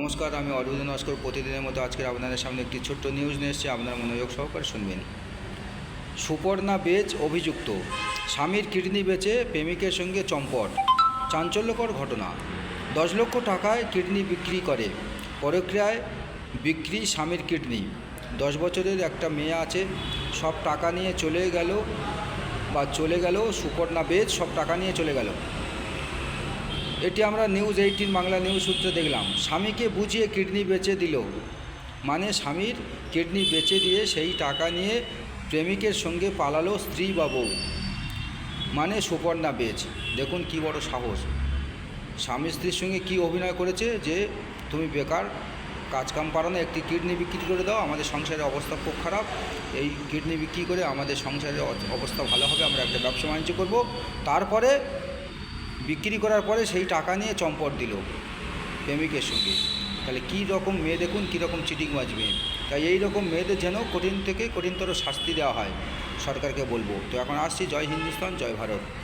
নমস্কার, আমি অরবিন্দ নস্কর। প্রতিদিনের মতো আজকের আপনাদের সামনে একটি ছোট্ট নিউজ নিয়ে এসেছি, আপনার মনোযোগ সহকারে শুনবেন। সুপর্ণা বেচ অভিযুক্ত, স্বামীর কিডনি বেচে প্রেমিকের সঙ্গে চম্পট। চাঞ্চল্যকর ঘটনা। 10 লক্ষ টাকায় কিডনি বিক্রি করে, পরক্রিয়ায় বিক্রি স্বামীর কিডনি। 10 বছরের একটা মেয়ে আছে, সব টাকা নিয়ে চলে গেল সুপর্ণা বেচ, সব টাকা নিয়ে চলে গেল। এটি আমরা নিউজ 18 বাংলা নিউজ সূত্রে দেখলাম। স্বামীকে বুঝিয়ে কিডনি বেচে দিল, মানে স্বামীর কিডনি বেচে দিয়ে সেই টাকা নিয়ে প্রেমিকের সঙ্গে পালালো স্ত্রী বা বউ, মানে সুপর্ণা বেচ। দেখুন কি বড় সাহস। স্বামী স্ত্রীর সঙ্গে কি অভিনয় করেছে যে তুমি বেকার, কাজকাম পারো না, একটি কিডনি বিক্রি করে দাও, আমাদের সংসারের অবস্থা খুব খারাপ, এই কিডনি বিক্রি করে আমাদের সংসারের অবস্থা ভালো হবে, আমরা একটা ব্যবসা বাণিজ্য করবো। তারপরে বিক্রি করার পরে সেই টাকা নিয়ে চম্পট দিল প্রেমিকের সঙ্গে। তাহলে কী রকম মেয়ে, দেখুন কী রকম চিটিংবাজ মেয়ে। তাই এই রকম মেয়েদের যেন কঠিন থেকে কঠিনতর শাস্তি দেওয়া হয়, সরকারকে বলবো। তো এখন আসছি, জয় হিন্দুস্তান, জয় ভারত।